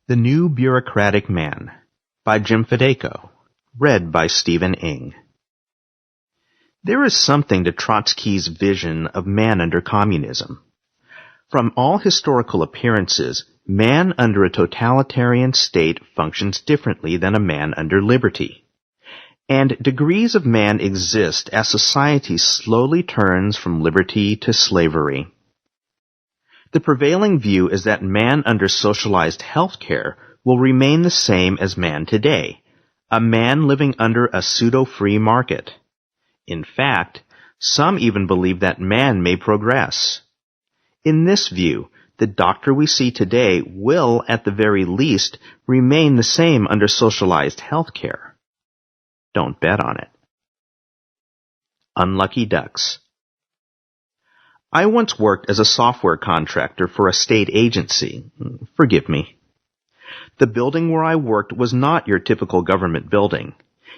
The New Bureaucratic Man by Jim Fedako, read by Stephen Ing. There is something to Trotsky's vision of man under communism. From all historical appearances, man under a totalitarian state functions differently than a man under liberty. And degrees of man exist as society slowly turns from liberty to slavery. The prevailing view is that man under socialized health care will remain the same as man today, a man living under a pseudo-free market. In fact, some even believe that man may progress. In this view, the doctor we see today will, at the very least, remain the same under socialized health care. Don't bet on it. Unlucky ducks. I once worked as a software contractor for a state agency. Forgive me. The building where I worked was not your typical government building.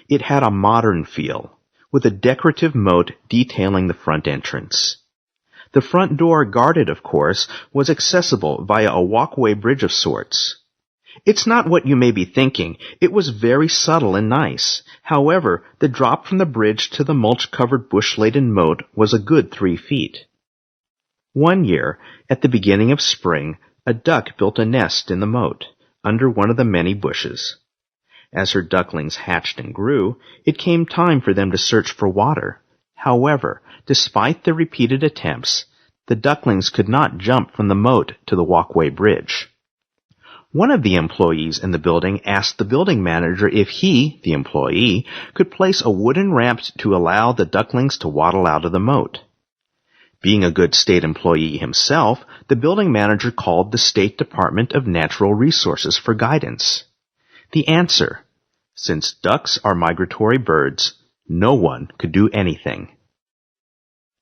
It had a modern feel, with a decorative moat detailing the front entrance. The front door, guarded of course, was accessible via a walkway bridge of sorts. It's not what you may be thinking. It was very subtle and nice. However, the drop from the bridge to the mulch-covered bush-laden moat was a good 3 feet. One year, at the beginning of spring, a duck built a nest in the moat, under one of the many bushes. As her ducklings hatched and grew, it came time for them to search for water. However, despite their repeated attempts, the ducklings could not jump from the moat to the walkway bridge. One of the employees in the building asked the building manager if he, the employee, could place a wooden ramp to allow the ducklings to waddle out of the moat. Being a good state employee himself, the building manager called the State Department of Natural Resources for guidance. The answer: since ducks are migratory birds, no one could do anything.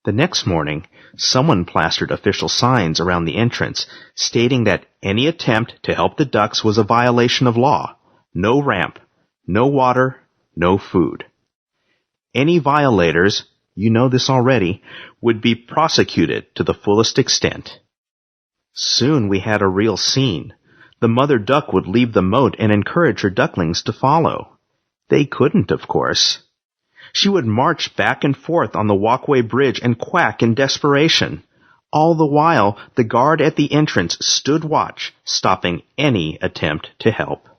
The next morning, someone plastered official signs around the entrance stating that any attempt to help the ducks was a violation of law. No ramp, no water, no food. Any violators, you know this already, would be prosecuted to the fullest extent. Soon we had a real scene. The mother duck would leave the moat and encourage her ducklings to follow. They couldn't, of course. She would march back and forth on the walkway bridge and quack in desperation. All the while, the guard at the entrance stood watch, stopping any attempt to help.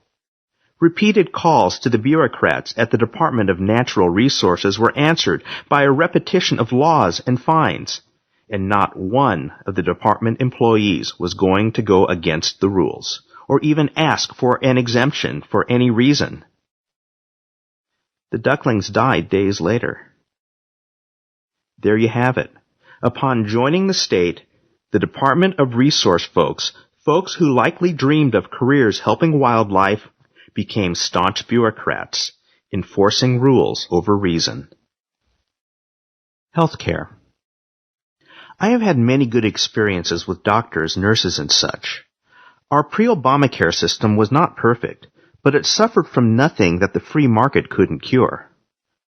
Repeated calls to the bureaucrats at the Department of Natural Resources were answered by a repetition of laws and fines, and not one of the department employees was going to go against the rules, or even ask for an exemption for any reason. The ducklings died days later. There you have it. Upon joining the state, the Department of Resource folks who likely dreamed of careers helping wildlife, became staunch bureaucrats, enforcing rules over reason. Healthcare. I have had many good experiences with doctors, nurses, and such. Our pre-Obamacare system was not perfect, but it suffered from nothing that the free market couldn't cure.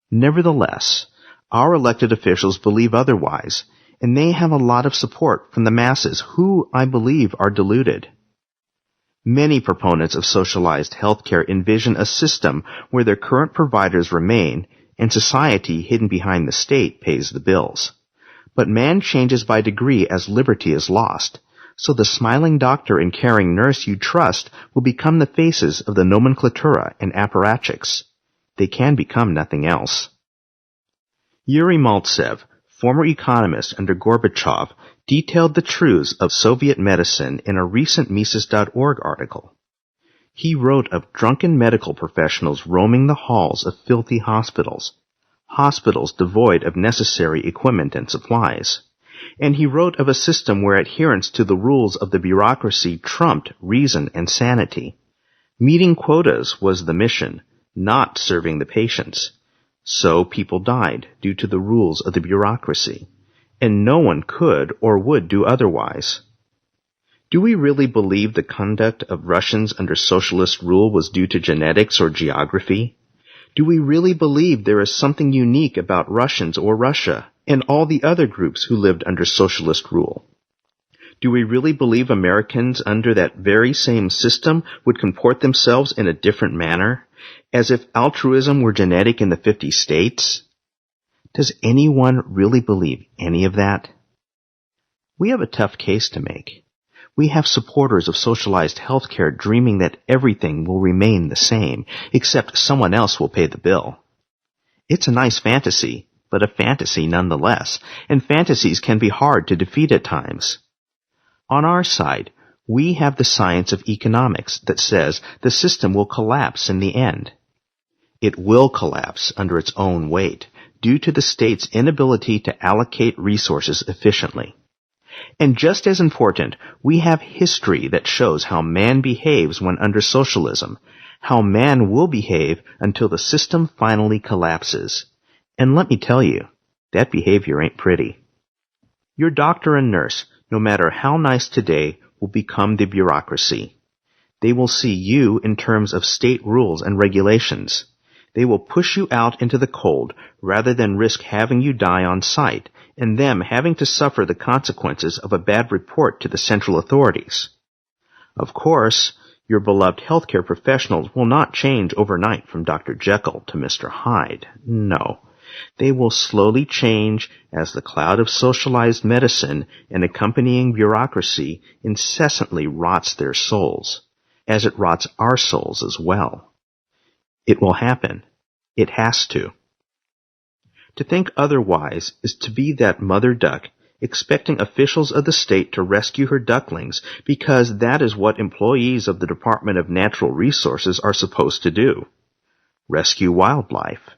Nevertheless, our elected officials believe otherwise, and they have a lot of support from the masses who, I believe, are deluded. Many proponents of socialized healthcare envision a system where their current providers remain and society, hidden behind the state, pays the bills. But man changes by degree as liberty is lost, so the smiling doctor and caring nurse you trust will become the faces of the nomenklatura and apparatchiks. They can become nothing else. Yuri Maltsev, former economist under Gorbachev, detailed the truths of Soviet medicine in a recent Mises.org article. He wrote of drunken medical professionals roaming the halls of filthy hospitals devoid of necessary equipment and supplies. And he wrote of a system where adherence to the rules of the bureaucracy trumped reason and sanity. Meeting quotas was the mission, not serving the patients. So people died due to the rules of the bureaucracy, and no one could or would do otherwise. Do we really believe the conduct of Russians under socialist rule was due to genetics or geography? Do we really believe there is something unique about Russians or Russia and all the other groups who lived under socialist rule? Do we really believe Americans under that very same system would comport themselves in a different manner, as if altruism were genetic in the 50 states? Does anyone really believe any of that? We have a tough case to make. We have supporters of socialized healthcare dreaming that everything will remain the same, except someone else will pay the bill. It's a nice fantasy, but a fantasy nonetheless, and fantasies can be hard to defeat at times. On our side, we have the science of economics that says the system will collapse in the end. It will collapse under its own weight due to the state's inability to allocate resources efficiently. And just as important, we have history that shows how man behaves when under socialism, how man will behave until the system finally collapses. And let me tell you, that behavior ain't pretty. Your doctor and nurse, no matter how nice today, will become the bureaucracy. They will see you in terms of state rules and regulations. They will push you out into the cold rather than risk having you die on sight and them having to suffer the consequences of a bad report to the central authorities. Of course, your beloved healthcare professionals will not change overnight from Dr. Jekyll to Mr. Hyde. No. They will slowly change as the cloud of socialized medicine and accompanying bureaucracy incessantly rots their souls, as it rots our souls as well. It will happen. It has to. To think otherwise is to be that mother duck expecting officials of the state to rescue her ducklings because that is what employees of the Department of Natural Resources are supposed to do. Rescue wildlife.